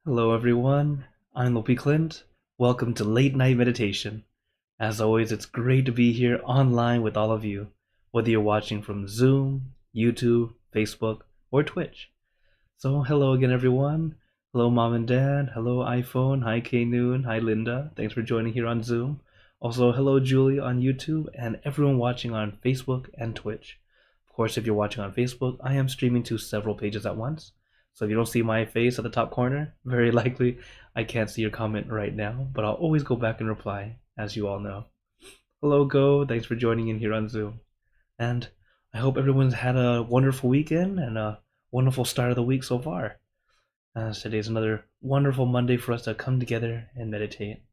Hello, everyone. I'm Lopi Clint. Welcome to Late Night Meditation. As always, it's great to be here online with all of you, whether you're watching from Zoom, YouTube, Facebook, or Twitch. So, hello again, everyone. Hello, Mom and Dad. Hello, iPhone. Hi, K Noon. Hi, Linda. Thanks for joining here on Zoom. Also, hello, Julie on YouTube, and everyone watching on Facebook and Twitch. Of course, if you're watching on Facebook, I am streaming to several pages at once. So if you don't see my face at the top corner, very likely I can't see your comment right now, but I'll always go back and reply, as you all know. Hello, Go. Thanks for joining in here on Zoom. And I hope everyone's had a wonderful weekend and a wonderful start of the week so far. As today's another wonderful Monday for us to come together and meditate.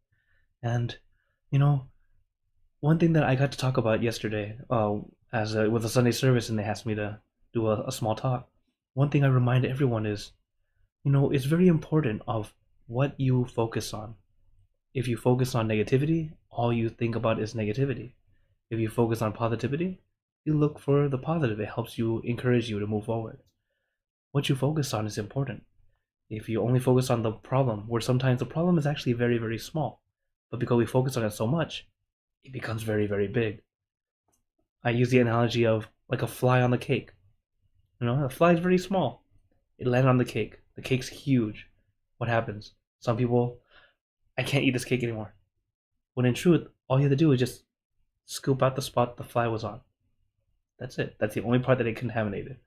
And, you know, one thing that I got to talk about yesterday, with a Sunday service, and they asked me to do a small talk. One thing I reminded everyone is, it's very important of what you focus on. If you focus on negativity, all you think about is negativity. If you focus on positivity, you look for the positive. It helps you, encourage you to move forward. What you focus on is important. If you only focus on the problem, where sometimes the problem is actually very, very small, but because we focus on it so much, it becomes very, very big. I use the analogy of like a fly on the cake. A fly is very small. It landed on the cake. The cake's huge. What happens? Some people, I can't eat this cake anymore. When in truth, all you have to do is just scoop out the spot the fly was on. That's it. That's the only part that it contaminated.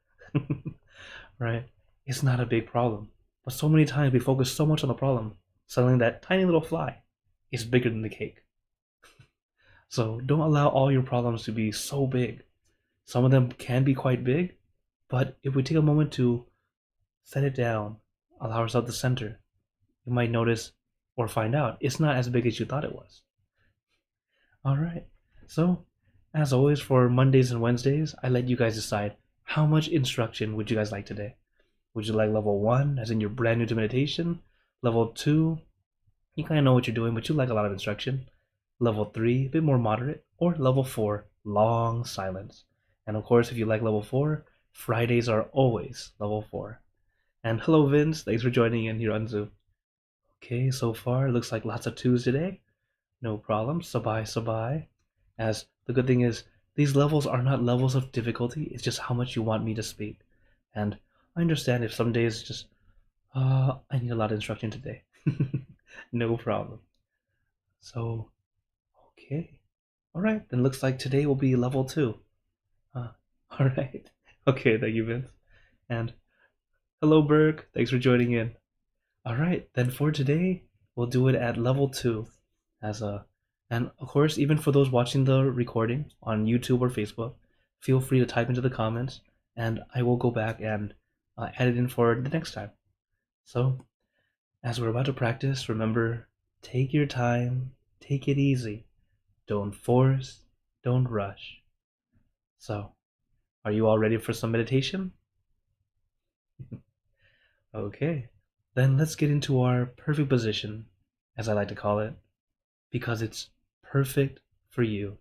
Right? It's not a big problem. But so many times we focus so much on the problem, suddenly that tiny little fly is bigger than the cake. So don't allow all your problems to be so big. Some of them can be quite big, but if we take a moment to set it down, allow ourselves to center, you might notice or find out it's not as big as you thought it was. Alright, so as always for Mondays and Wednesdays, I let you guys decide how much instruction would you guys like today. Would you like level 1, as in you're brand new to meditation? Level 2, you kind of know what you're doing, but you like a lot of instruction. Level 3, a bit more moderate. Or level 4, long silence. And of course, if you like level 4, Fridays are always level 4. And hello, Vince. Thanks for joining in here on Zoom. Okay, so far, it looks like lots of 2s today. No problem. Sabai, sabai. As the good thing is, these levels are not levels of difficulty. It's just how much you want me to speak. And I understand if some days just, I need a lot of instruction today. No problem. So, okay. Alright, then looks like today will be level 2. Alright. Okay, thank you, Vince. And hello, Berg. Thanks for joining in. Alright, then for today, we'll do it at level 2. And of course, even for those watching the recording on YouTube or Facebook, feel free to type into the comments, and I will go back and add it in for the next time. So, as we're about to practice, remember, take your time, take it easy. Don't force, don't rush. So, are you all ready for some meditation? Okay, then let's get into our perfect position, as I like to call it, because it's perfect for you.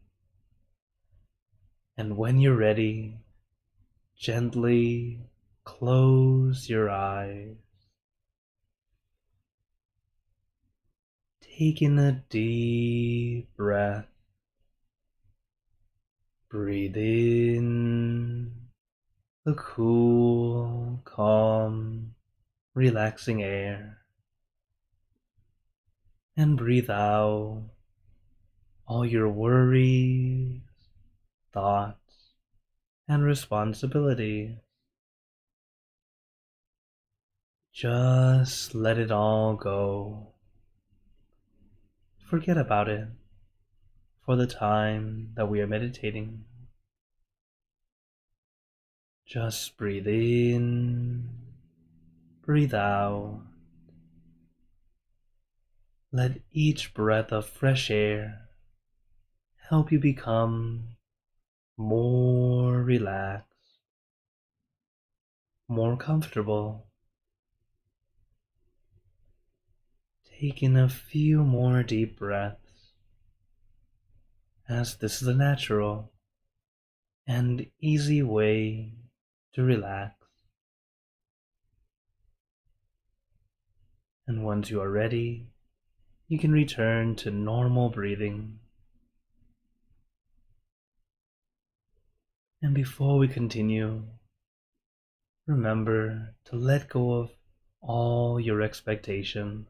And when you're ready, gently close your eyes. Take in a deep breath. Breathe in the cool, calm, relaxing air. And breathe out all your worries, thoughts, and responsibilities. Just let it all go. Forget about it for the time that we are meditating. Just breathe in, breathe out. Let each breath of fresh air help you become more relaxed, more comfortable. Take in a few more deep breaths, as this is a natural and easy way to relax. And once you are ready, you can return to normal breathing. And before we continue, remember to let go of all your expectations.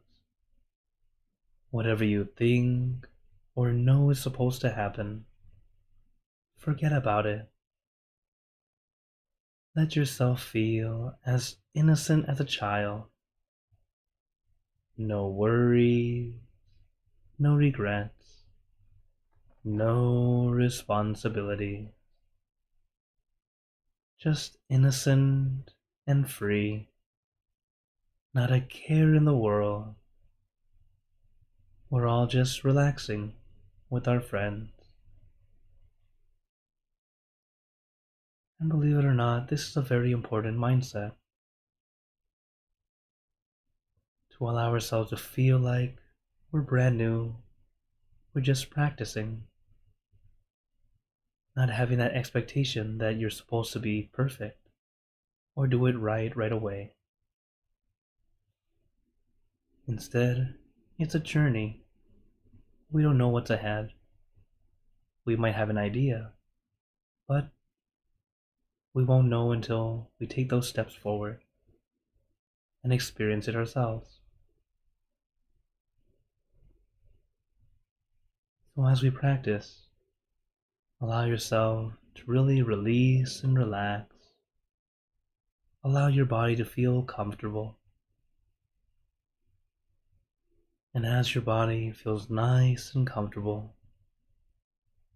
Whatever you think or know is supposed to happen, forget about it. Let yourself feel as innocent as a child. No worries, no regrets, no responsibility. Just innocent and free. Not a care in the world. We're all just relaxing with our friends. And believe it or not, this is a very important mindset. To allow ourselves to feel like we're brand new, we're just practicing. Not having that expectation that you're supposed to be perfect or do it right away. Instead, it's a journey. We don't know what's ahead. We might have an idea, but we won't know until we take those steps forward and experience it ourselves. So as we practice, allow yourself to really release and relax. Allow your body to feel comfortable. And as your body feels nice and comfortable,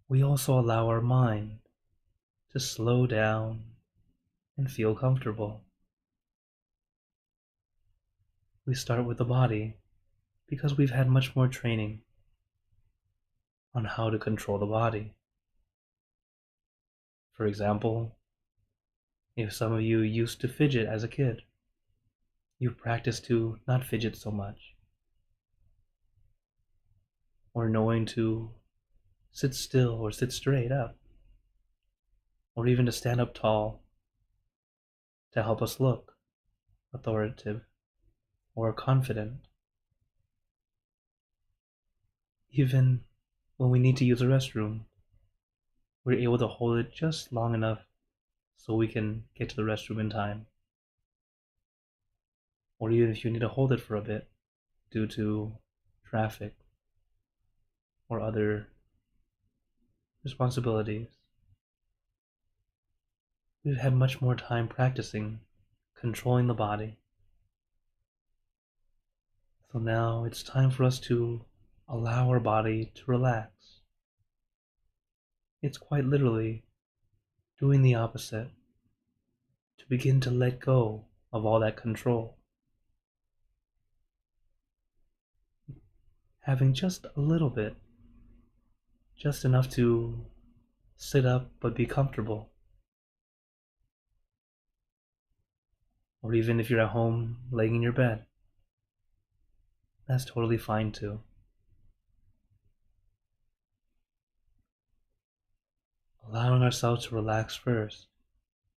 we also allow our mind to slow down and feel comfortable. We start with the body because we've had much more training on how to control the body. For example, if some of you used to fidget as a kid, you've practiced to not fidget so much. Or knowing to sit still or sit straight up. Or even to stand up tall to help us look authoritative or confident. Even when we need to use a restroom, we're able to hold it just long enough so we can get to the restroom in time. Or even if you need to hold it for a bit due to traffic or other responsibilities. We've had much more time practicing controlling the body. So now it's time for us to allow our body to relax. It's quite literally doing the opposite, to begin to let go of all that control. Having just a little bit, just enough to sit up but be comfortable. Or even if you're at home laying in your bed, that's totally fine too. Allowing ourselves to relax first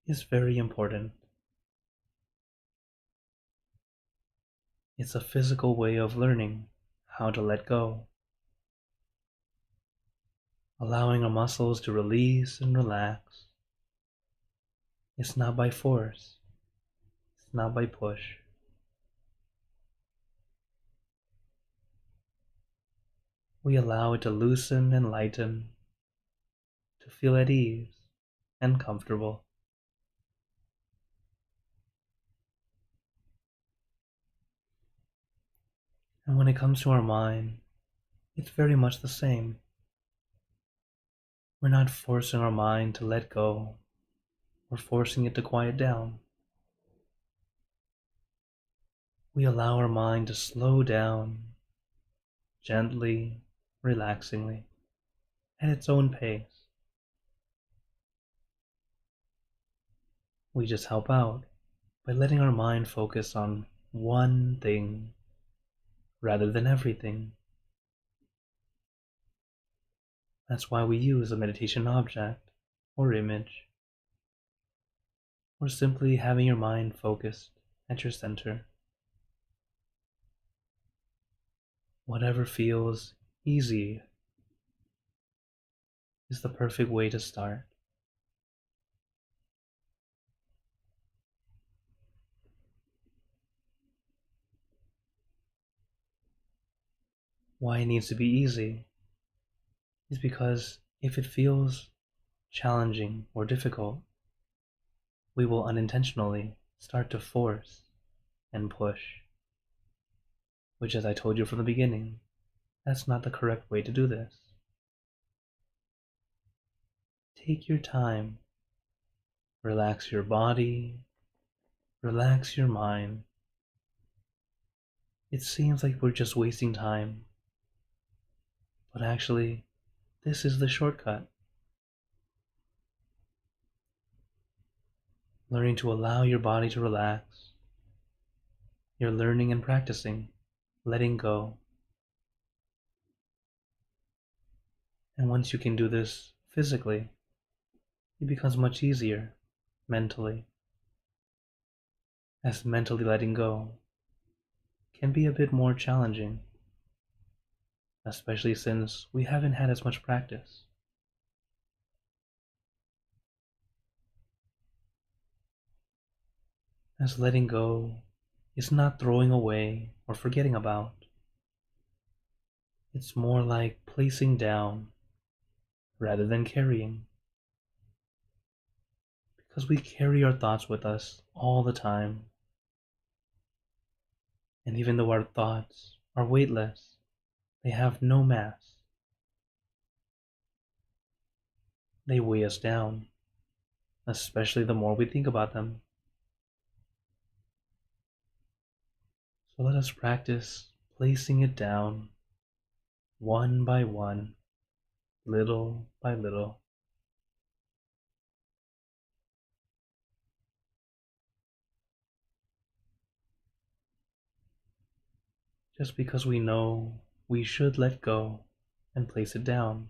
is very important. It's a physical way of learning how to let go. Allowing our muscles to release and relax. It's not by force. It's not by push. We allow it to loosen and lighten, to feel at ease and comfortable. And when it comes to our mind, it's very much the same. We're not forcing our mind to let go or forcing it to quiet down. We allow our mind to slow down, gently, relaxingly, at its own pace. We just help out by letting our mind focus on one thing rather than everything. That's why we use a meditation object or image, or simply having your mind focused at your center. Whatever feels easy is the perfect way to start. Why it needs to be easy is because if it feels challenging or difficult, we will unintentionally start to force and push, which, as I told you from the beginning, that's not the correct way to do this. Take your time, relax your body, relax your mind. It seems like we're just wasting time, but actually, this is the shortcut. Learning to allow your body to relax. You're learning and practicing, letting go. And once you can do this physically, it becomes much easier mentally, as mentally letting go can be a bit more challenging, especially since we haven't had as much practice. As letting go is not throwing away or forgetting about. It's more like placing down rather than carrying. Because we carry our thoughts with us all the time. And even though our thoughts are weightless, they have no mass. They weigh us down, especially the more we think about them. So let us practice placing it down one by one, little by little. Just because we know we should let go and place it down.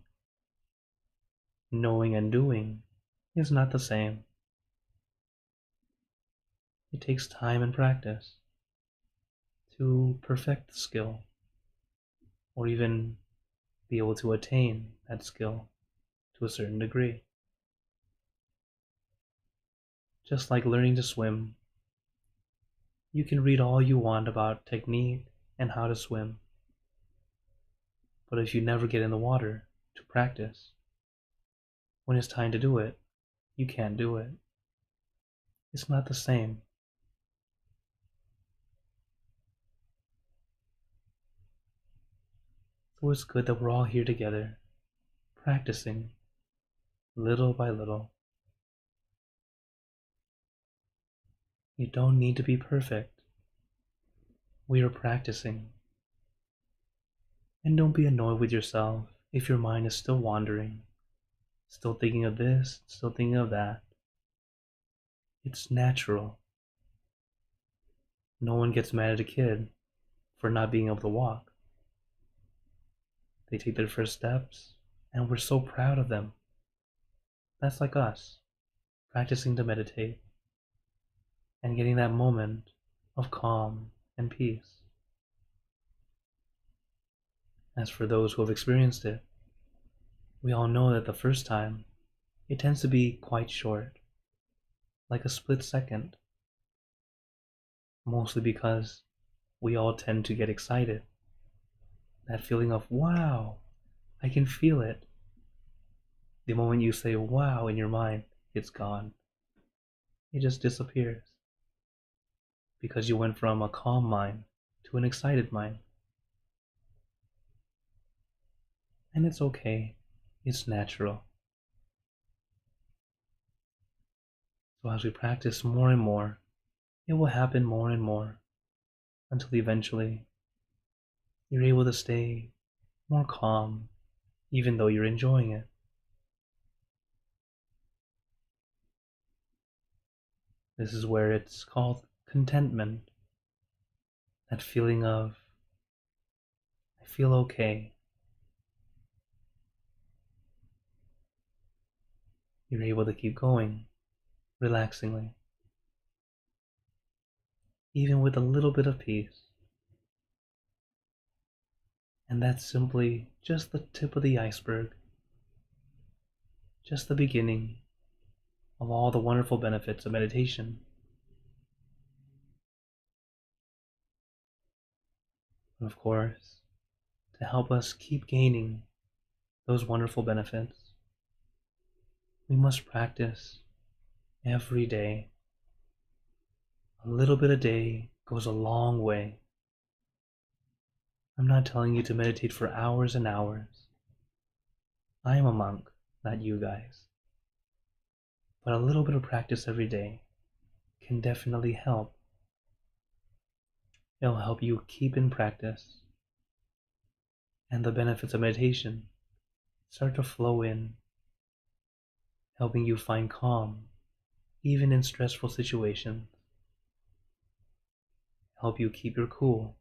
Knowing and doing is not the same. It takes time and practice to perfect the skill, or even be able to attain that skill to a certain degree. Just like learning to swim, you can read all you want about technique and how to swim, but if you never get in the water to practice, when it's time to do it, you can't do it. It's not the same. So it's good that we're all here together, practicing little by little. You don't need to be perfect. We are practicing. And don't be annoyed with yourself if your mind is still wandering, still thinking of this, still thinking of that. It's natural. No one gets mad at a kid for not being able to walk. They take their first steps, and we're so proud of them. That's like us, practicing to meditate and getting that moment of calm and peace. As for those who have experienced it, we all know that the first time, it tends to be quite short, like a split second, mostly because we all tend to get excited. That feeling of, wow, I can feel it. The moment you say wow in your mind, it's gone. It just disappears. Because you went from a calm mind to an excited mind. And it's okay. It's natural. So as we practice more and more, it will happen more and more until eventually you're able to stay more calm even though you're enjoying it. This is where it's called contentment. That feeling of, I feel okay. You're able to keep going relaxingly, even with a little bit of peace. And that's simply just the tip of the iceberg, just the beginning of all the wonderful benefits of meditation. And of course, to help us keep gaining those wonderful benefits, we must practice every day. A little bit a day goes a long way. I'm not telling you to meditate for hours and hours. I am a monk, not you guys. But a little bit of practice every day can definitely help. It'll help you keep in practice, and the benefits of meditation start to flow in, helping you find calm even in stressful situations, help you keep your cool,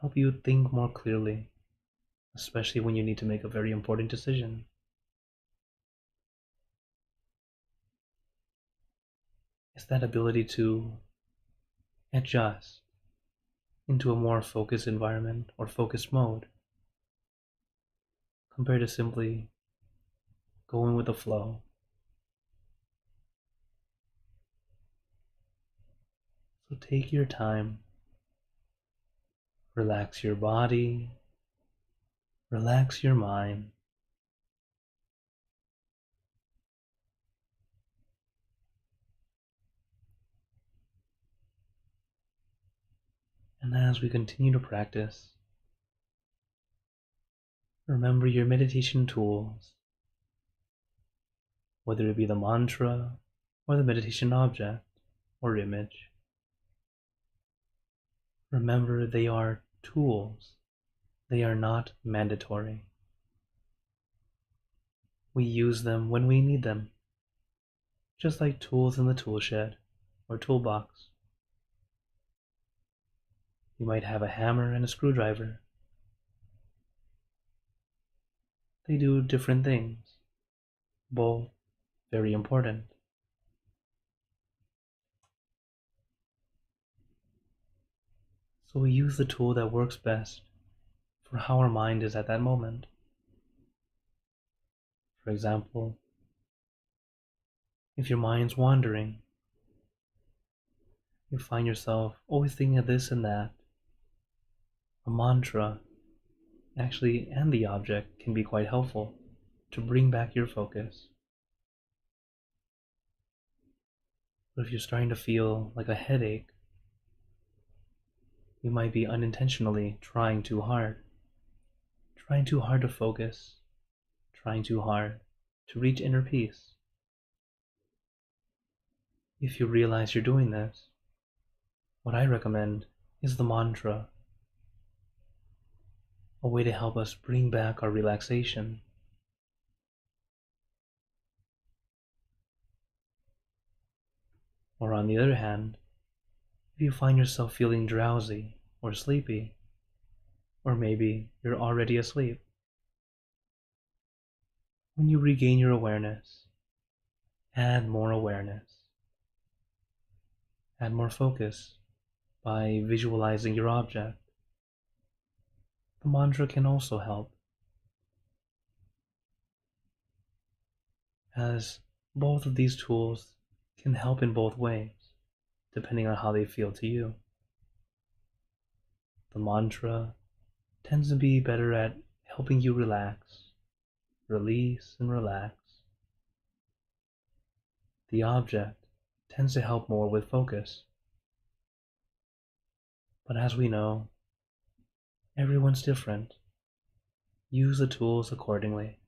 help you think more clearly, especially when you need to make a very important decision. It's that ability to adjust into a more focused environment or focused mode compared to simply going with the flow. So take your time, relax your body, relax your mind. And as we continue to practice, remember your meditation tools, whether it be the mantra or the meditation object or image. Remember, they are tools. They are not mandatory. We use them when we need them, just like tools in the tool shed or toolbox. You might have a hammer and a screwdriver. They do different things, both very important. So we use the tool that works best for how our mind is at that moment. For example, if your mind's wandering, you find yourself always thinking of this and that, a mantra actually and the object can be quite helpful to bring back your focus. But if you're starting to feel like a headache, you might be unintentionally trying too hard to focus, trying too hard to reach inner peace. If you realize you're doing this, what I recommend is the mantra, a way to help us bring back our relaxation. Or on the other hand, if you find yourself feeling drowsy or sleepy, or maybe you're already asleep, when you regain your awareness, add more awareness. Add more focus by visualizing your object. The mantra can also help, as both of these tools can help in both ways, depending on how they feel to you. The mantra tends to be better at helping you relax, release, and relax. The object tends to help more with focus. But as we know, everyone's different. Use the tools accordingly.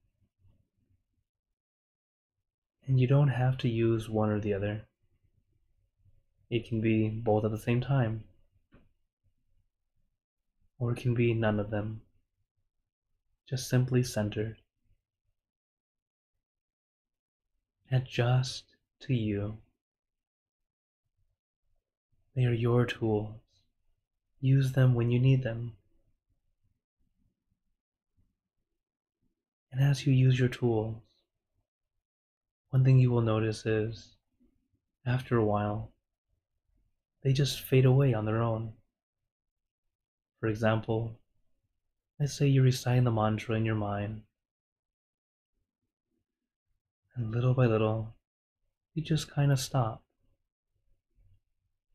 And you don't have to use one or the other. It can be both at the same time, or it can be none of them, just simply centered. Adjust to you. They are your tools. Use them when you need them. And as you use your tools, one thing you will notice is, after a while, they just fade away on their own. For example, Let's say you're reciting the mantra in your mind, and little by little, you just kind of stop.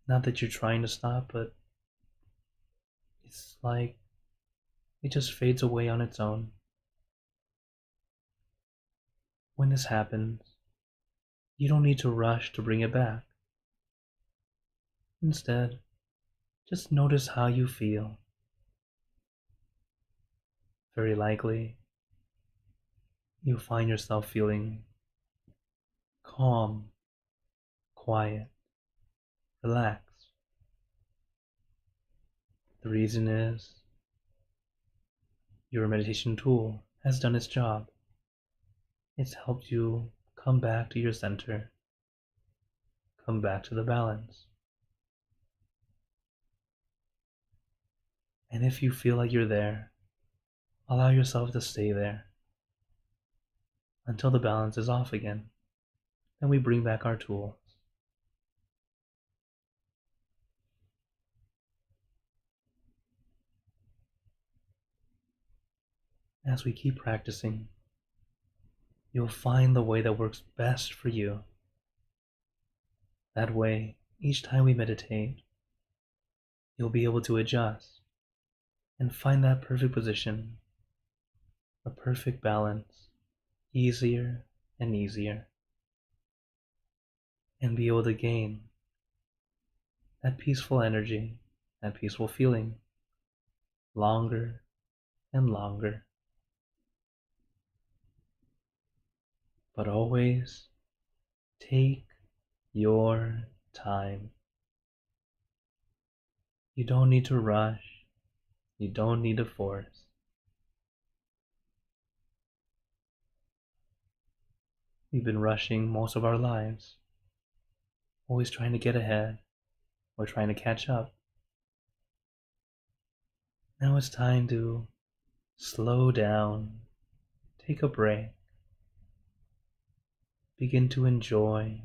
Not that you're trying to stop, but it's like it just fades away on its own. When this happens, you don't need to rush to bring it back. Instead, just notice how you feel. Very likely, you'll find yourself feeling calm, quiet, relaxed. The reason is your meditation tool has done its job. It's helped you come back to your center, come back to the balance. And if you feel like you're there, allow yourself to stay there until the balance is off again. Then we bring back our tools. As we keep practicing, you'll find the way that works best for you. That way, each time we meditate, you'll be able to adjust and find that perfect position, the perfect balance, easier and easier, and be able to gain that peaceful energy, that peaceful feeling, longer and longer. But always take your time. You don't need to rush. You don't need to force. We've been rushing most of our lives, always trying to get ahead or trying to catch up. Now it's time to slow down, take a break, begin to enjoy.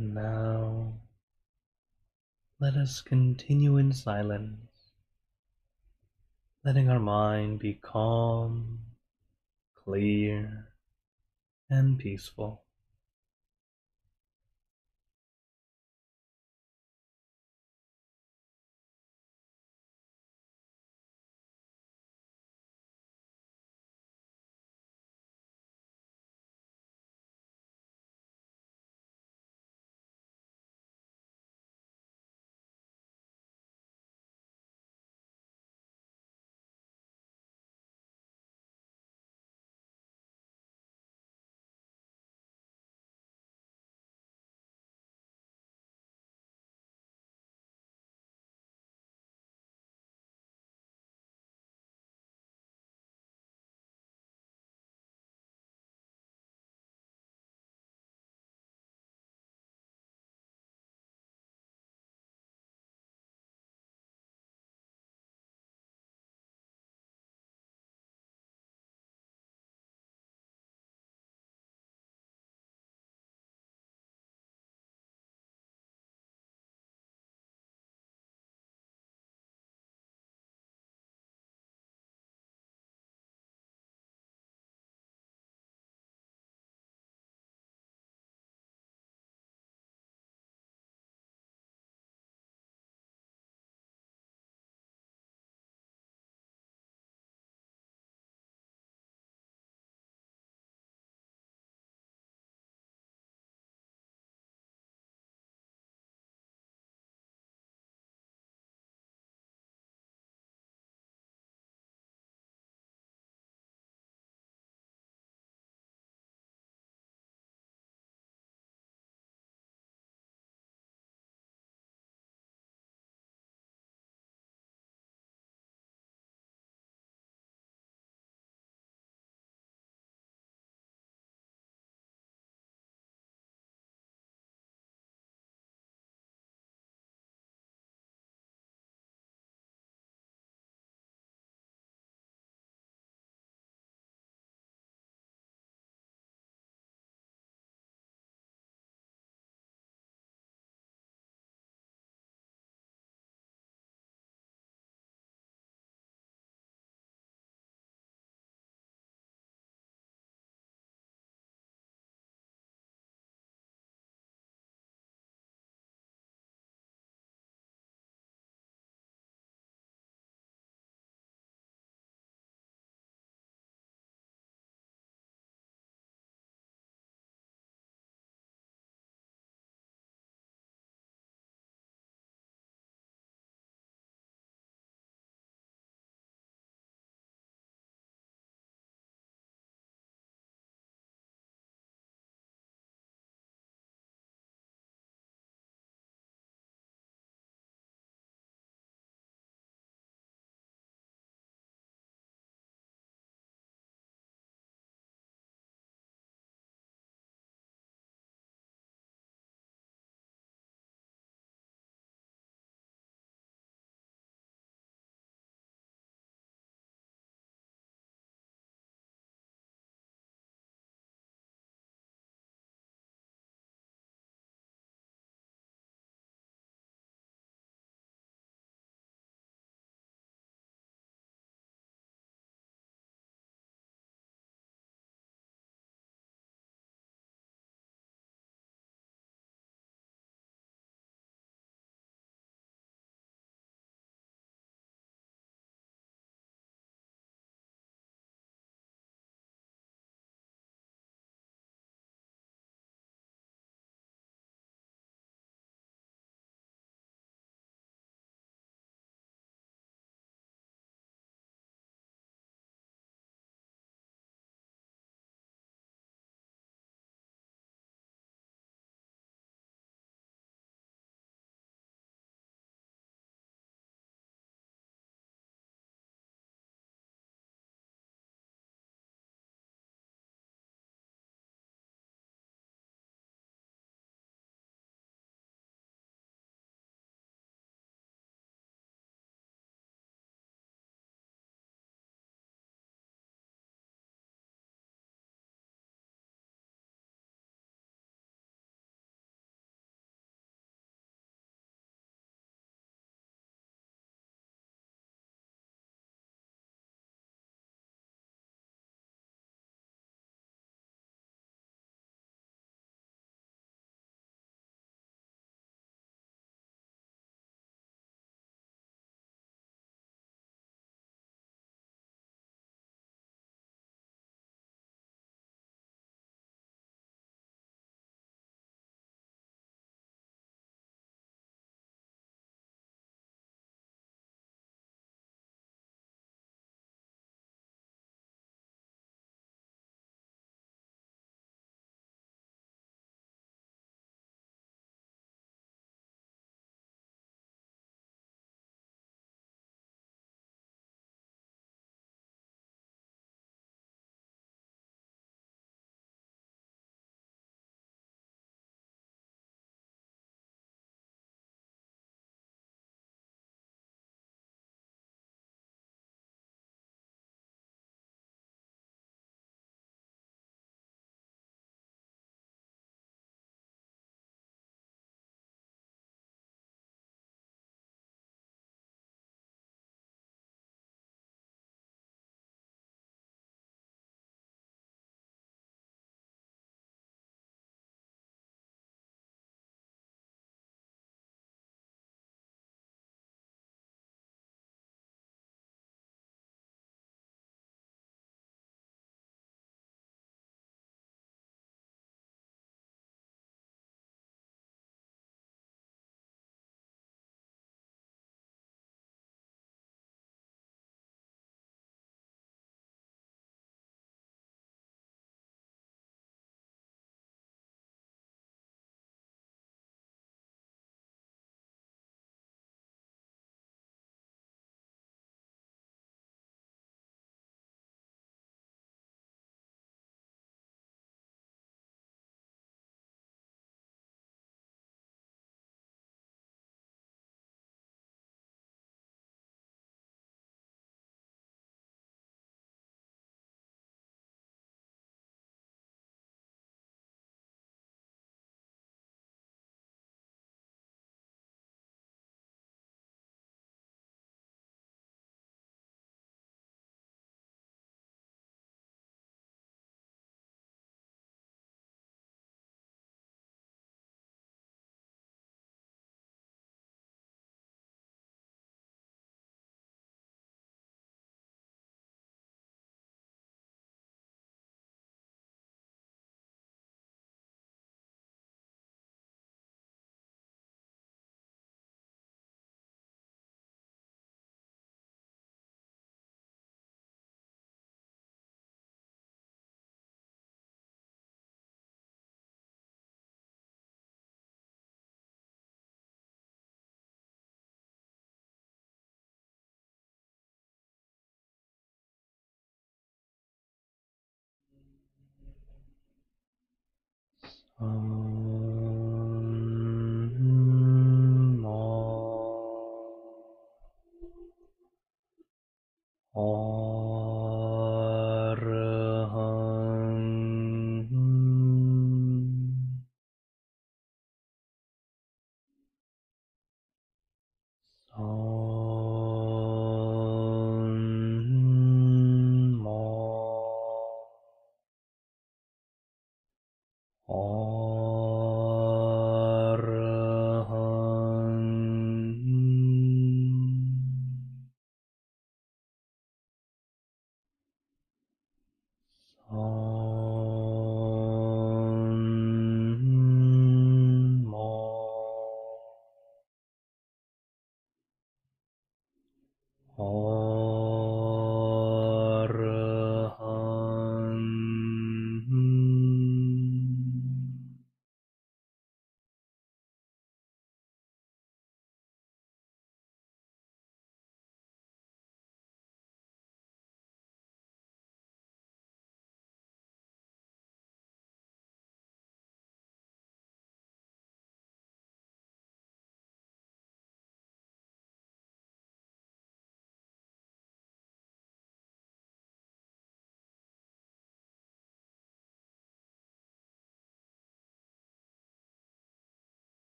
And now, let us continue in silence, letting our mind be calm, clear, and peaceful.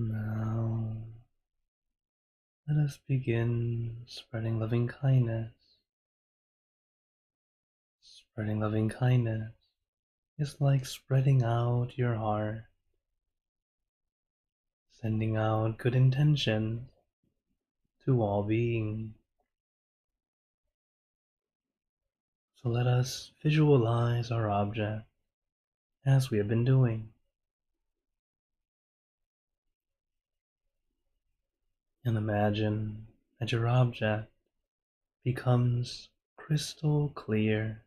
Now, let us begin spreading loving kindness. Spreading loving kindness is like spreading out your heart, sending out good intentions to all beings. So let us visualize our object as we have been doing, and imagine that your object becomes crystal clear,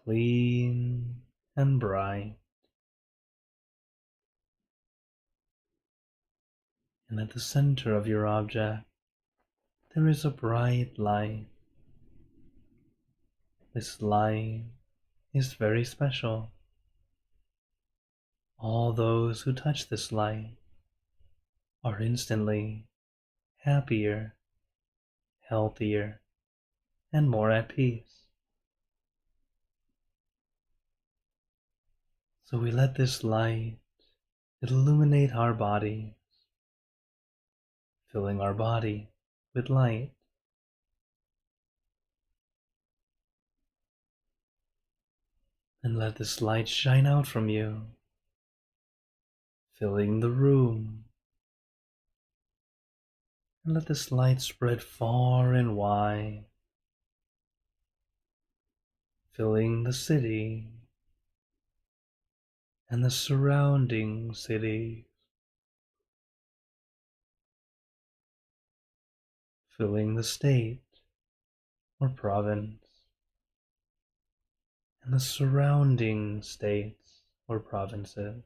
clean, and bright, and at the center of your object there is a bright light. This light is very special. All those who touch this light are instantly happier, healthier, and more at peace. So we let this light illuminate our body, filling our body with light. And let this light shine out from you, filling the room. And let this light spread far and wide, filling the city and the surrounding cities, filling the state or province and the surrounding states or provinces,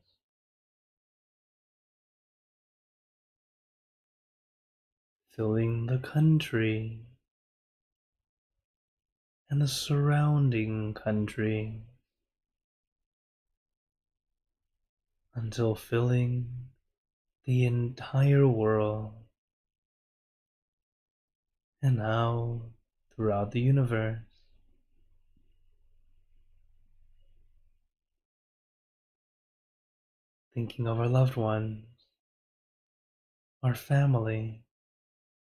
filling the country and the surrounding country, until filling the entire world, and now throughout the universe. Thinking of our loved ones, our family,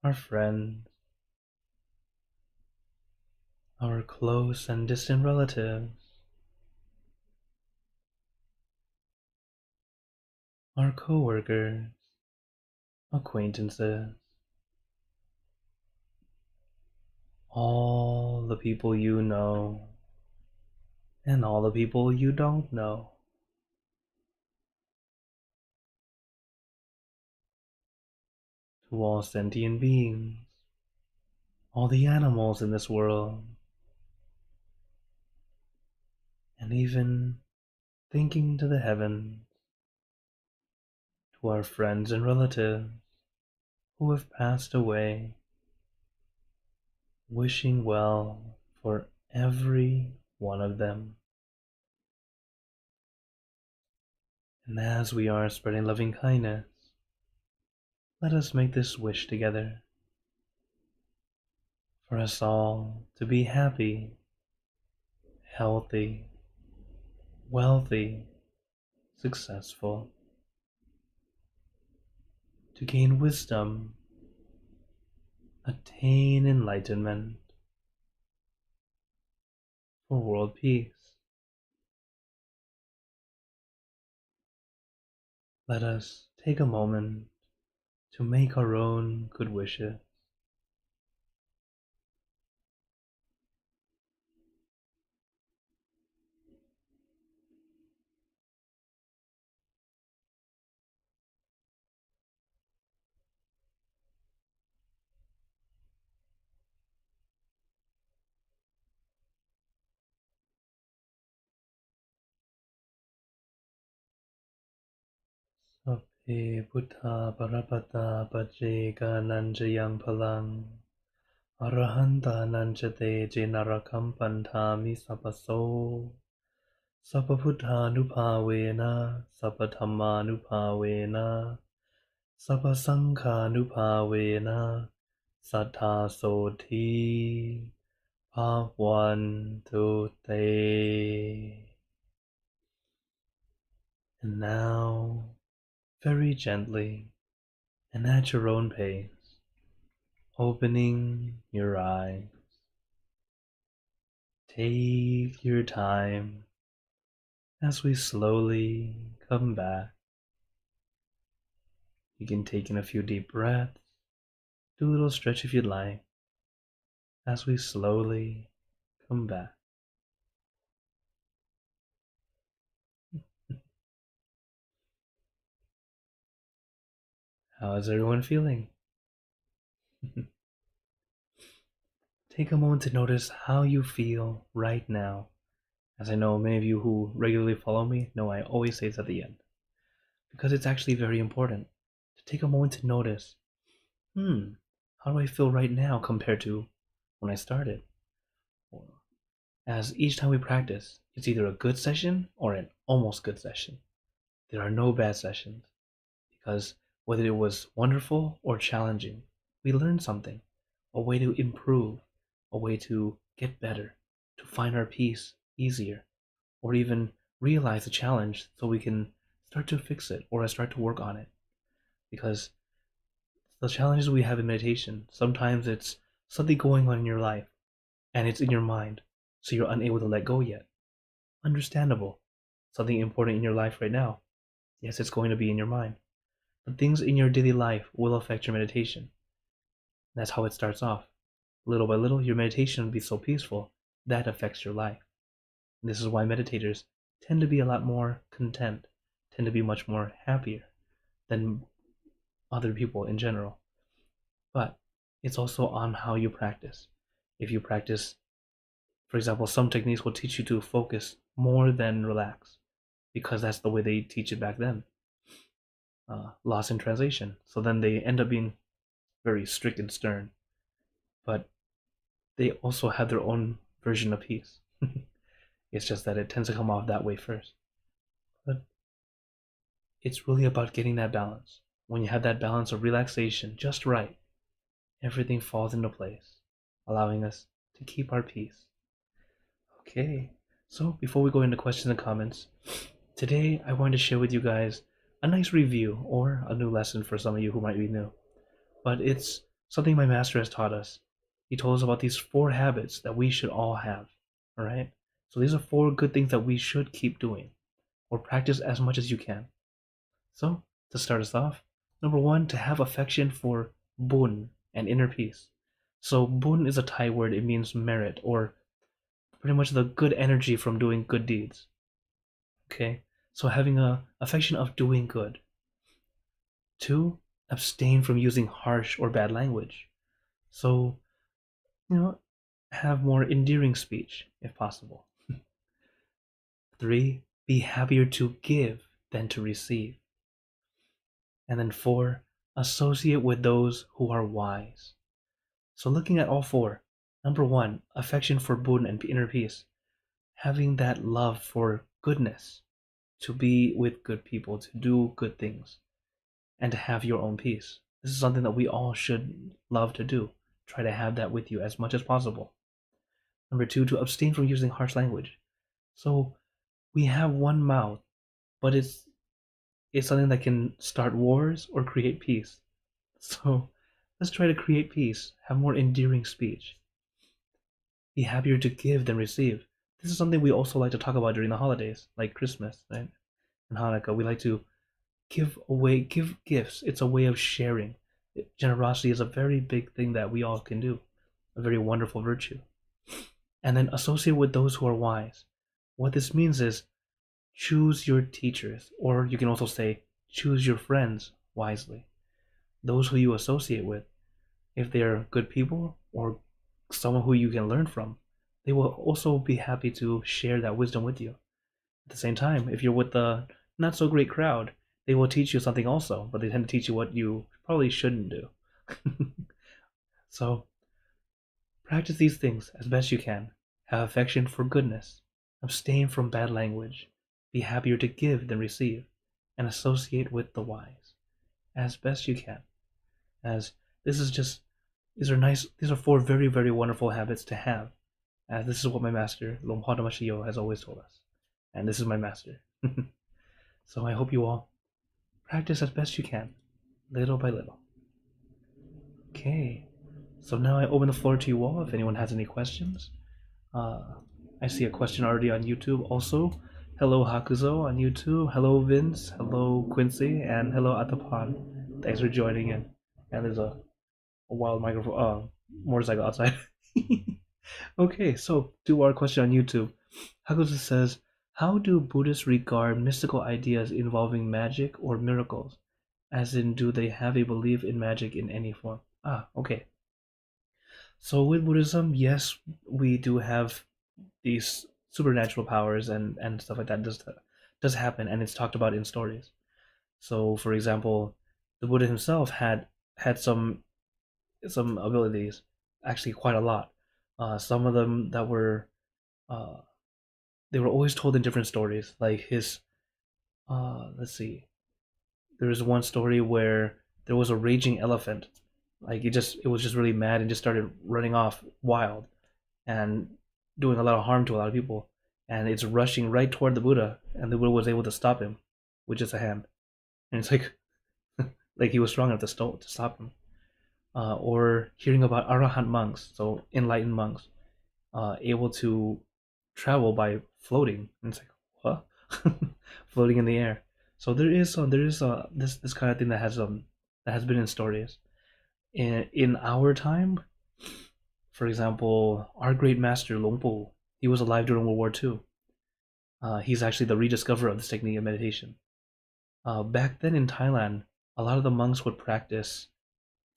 our friends, our close and distant relatives, our co-workers, acquaintances, all the people you know, and all the people you don't know. To all sentient beings, all the animals in this world, and even thinking to the heavens, to our friends and relatives who have passed away, wishing well for every one of them. And as we are spreading loving kindness, let us make this wish together for us all to be happy, healthy, wealthy, successful, to gain wisdom, attain enlightenment, for world peace. Let us take a moment to make our own good wishes. Sappe Buddha Parapata Pajeka Nanjayang Palang Arahanta Nanjate Jenarakam Pantami Sapaso Sappaputtanupavena Sappathammanupavena Sappasanghanupavena Sattha Bhavantu Te. And now very gently and at your own pace, opening your eyes. Take your time as we slowly come back. You can take in a few deep breaths, do a little stretch if you'd like, as we slowly come back. How is everyone feeling? Take a moment to notice how you feel right now. As I know many of you who regularly follow me know I always say this at the end, because it's actually very important to take a moment to notice, how do I feel right now compared to when I started? As each time we practice, it's either a good session or an almost good session. There are no bad sessions, because whether it was wonderful or challenging, we learned something, a way to improve, a way to get better, to find our peace easier, or even realize the challenge so we can start to fix it or start to work on it. Because the challenges we have in meditation, sometimes it's something going on in your life and it's in your mind, so you're unable to let go yet. Understandable. Something important in your life right now. Yes, it's going to be in your mind. But things in your daily life will affect your meditation. That's how it starts off. Little by little, your meditation will be so peaceful that affects your life. And this is why meditators tend to be a lot more content, tend to be much more happier than other people in general. But it's also on how you practice. If you practice, for example, some techniques will teach you to focus more than relax, because that's the way they teach it back then. Lost in translation. So then they end up being very strict and stern. But they also have their own version of peace. It's just that it tends to come off that way first. But it's really about getting that balance. When you have that balance of relaxation just right, everything falls into place, allowing us to keep our peace. Okay, so before we go into questions and comments, today I wanted to share with you guys a nice review or a new lesson for some of you who might be new. But it's something my master has taught us. He told us about these 4 habits that we should all have. All right? So these are 4 good things that we should keep doing or practice as much as you can. So, to start us off, number 1, to have affection for bun and inner peace. So bun is a Thai word. It means merit or pretty much the good energy from doing good deeds. Okay? So having a affection of doing good. 2, abstain from using harsh or bad language. So, have more endearing speech if possible. 3, be happier to give than to receive. And then 4, associate with those who are wise. So looking at all 4, number 1, affection for Buddha and inner peace. Having that love for goodness, to be with good people, to do good things, and to have your own peace. This is something that we all should love to do. Try to have that with you as much as possible. Number 2, to abstain from using harsh language. So we have one mouth, but it's something that can start wars or create peace. So let's try to create peace, have more endearing speech. Be happier to give than receive. This is something we also like to talk about during the holidays, like Christmas, right? And Hanukkah. We like to give gifts. It's a way of sharing. Generosity is a very big thing that we all can do, a very wonderful virtue. And then associate with those who are wise. What this means is choose your teachers, or you can also say choose your friends wisely. Those who you associate with, if they're good people or someone who you can learn from, they will also be happy to share that wisdom with you. At the same time, if you're with the not so great crowd, they will teach you something also, but they tend to teach you what you probably shouldn't do. So, practice these things as best you can. Have affection for goodness. Abstain from bad language. Be happier to give than receive. And associate with the wise as best you can. As these are 4 very, very wonderful habits to have. As this is what my master, Lompa Damashiyo, has always told us. And this is my master. So I hope you all practice as best you can, little by little. Okay, so now I open the floor to you all if anyone has any questions. Uh, I see a question already on YouTube also. Hello Hakuzo on YouTube. Hello Vince. Hello Quincy. And hello Atapan. Thanks for joining in. And there's a wild microphone, motorcycle outside. Okay, so to our question on YouTube, Hakuzo says, how do Buddhists regard mystical ideas involving magic or miracles? As in, do they have a belief in magic in any form? Ah, okay. So with Buddhism, yes, we do have these supernatural powers and stuff like that does happen, and it's talked about in stories. So, for example, the Buddha himself had some abilities, actually quite a lot. Some of them that were uh, they were always told in different stories. Like his, let's see, there was one story where there was a raging elephant. Like it was just really mad and just started running off wild and doing a lot of harm to a lot of people. And it's rushing right toward the Buddha, and the Buddha was able to stop him with just a hand. And it's like he was strong enough to stop him. Or hearing about arahant monks, so enlightened monks, able to travel by floating. And it's like, what? Floating in the air. So there is this kind of thing that has been in stories. In our time, for example, our great master Longpo, he was alive during World War II. He's actually the rediscoverer of this technique of meditation. Back then in Thailand, a lot of the monks would practice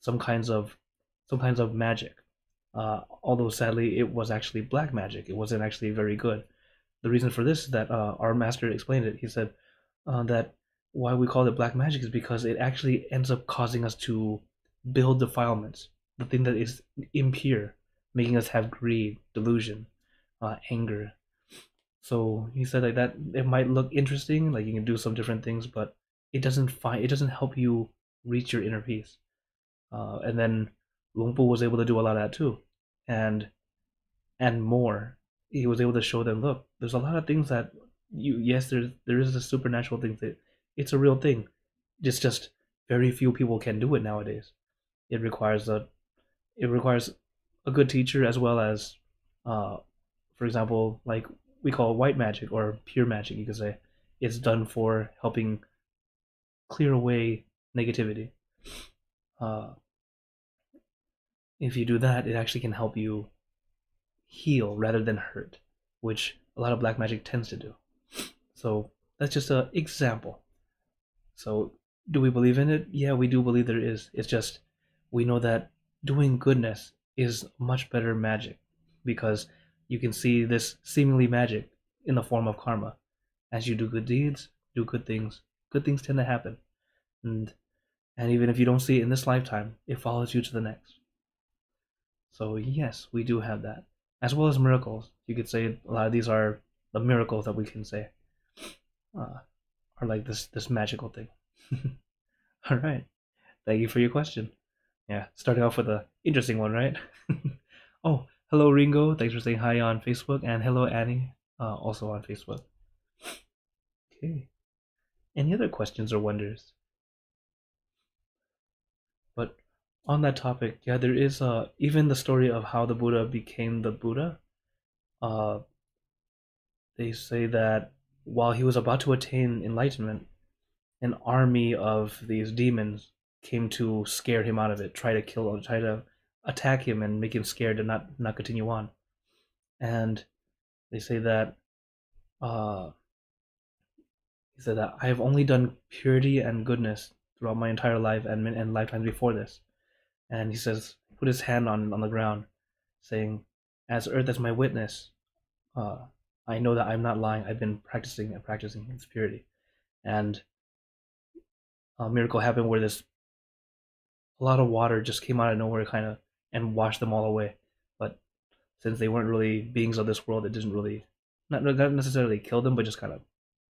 some kinds of some kinds of magic. Although sadly, it was actually black magic. It wasn't actually very good. The reason for this is that our master explained it. He said that why we call it black magic is because it actually ends up causing us to build defilements, the thing that is impure, making us have greed, delusion, anger. So he said like that it might look interesting, like you can do some different things, but it doesn't help you reach your inner peace. And then Lungpo was able to do a lot of that too, and more. He was able to show them, look, there's a lot of things that there is a supernatural thing that it's a real thing. It's just very few people can do it nowadays. It requires a good teacher as well as, uh, for example, like we call white magic or pure magic. You could say it's done for helping clear away negativity. Uh, if you do that, it actually can help you heal rather than hurt, which a lot of black magic tends to do. So that's just an example. So do we believe in it? Yeah, we do believe there is. It's just we know that doing goodness is much better magic because you can see this seemingly magic in the form of karma. As you do good deeds, do good things tend to happen. And even if you don't see it in this lifetime, it follows you to the next. So yes, we do have that. As well as miracles. You could say a lot of these are the miracles that we can say uh, are like this magical thing. All right. Thank you for your question. Yeah, starting off with a interesting one, right? Oh, hello Ringo. Thanks for saying hi on Facebook, and hello Annie, also on Facebook. Okay. Any other questions or wonders? But on that topic, yeah, there is even the story of how the Buddha became the Buddha. Uh, they say that while he was about to attain enlightenment, an army of these demons came to scare him out of it, try to kill him, try to attack him and make him scared to not continue on. And they say that uh, he said that I have only done purity and goodness throughout my entire life and lifetimes before this. And he says, put his hand on the ground, saying, "As earth as my witness, uh, I know that I'm not lying. I've been practicing and practicing its purity." And a miracle happened where this a lot of water just came out of nowhere, kind of, and washed them all away. But since they weren't really beings of this world, it didn't really not necessarily kill them, but just kind of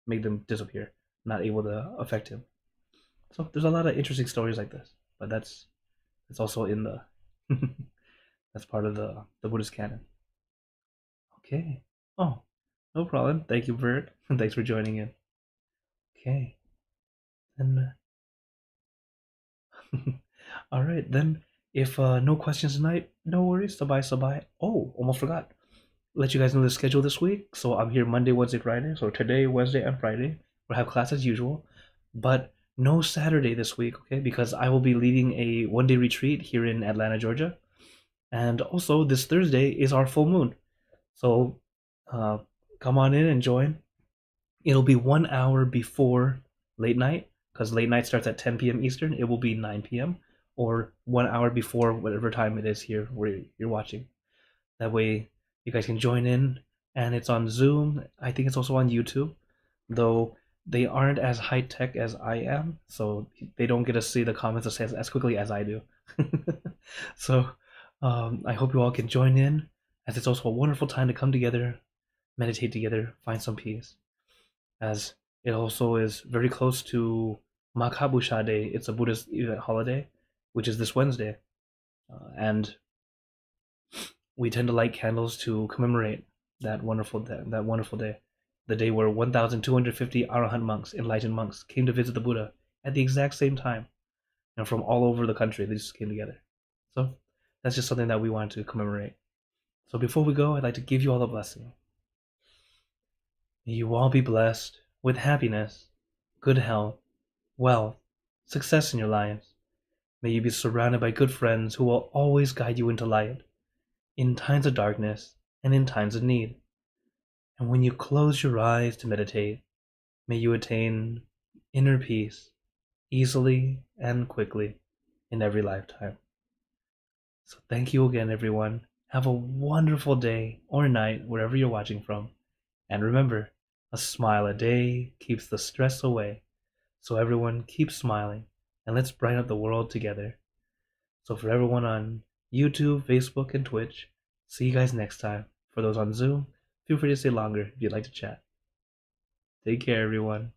made them disappear, not able to affect him. So there's a lot of interesting stories like this, but it's also in the that's part of the Buddhist canon. Okay. Oh, no problem. Thank you, Bert. Thanks for joining in. Okay. And All right, then. If no questions tonight, no worries. Sabai, sabai. Oh, almost forgot. Let you guys know the schedule this week. So I'm here Monday, Wednesday, Friday. So today, Wednesday, and Friday we'll have class as usual, but no Saturday this week, okay? Because I will be leading a one-day retreat here in Atlanta, Georgia, and also this Thursday is our full moon. So uh, come on in and join. It'll be 1 hour before late night because late night starts at 10 p.m. Eastern. It will be 9 p.m. or 1 hour before whatever time it is here where you're watching. That way you guys can join in, and it's on Zoom. I think it's also on YouTube, though they aren't as high tech as I am, so they don't get to see the comments as quickly as I do. So I hope you all can join in, as it's also a wonderful time to come together, meditate together, find some peace, as it also is very close to Makabusha Day. It's a Buddhist holiday, which is this Wednesday, and we tend to light candles to commemorate that wonderful day, the day where 1,250 Arahant monks, enlightened monks, came to visit the Buddha at the exact same time, and from all over the country. They just came together. So that's just something that we wanted to commemorate. So before we go, I'd like to give you all a blessing. May you all be blessed with happiness, good health, wealth, success in your lives. May you be surrounded by good friends who will always guide you into light, in times of darkness and in times of need. And when you close your eyes to meditate, may you attain inner peace easily and quickly in every lifetime. So thank you again, everyone. Have a wonderful day or night wherever you're watching from. And remember, a smile a day keeps the stress away. So everyone, keep smiling and let's brighten up the world together. So for everyone on YouTube, Facebook, and Twitch, see you guys next time. For those on Zoom, feel free to stay longer if you'd like to chat. Take care, everyone.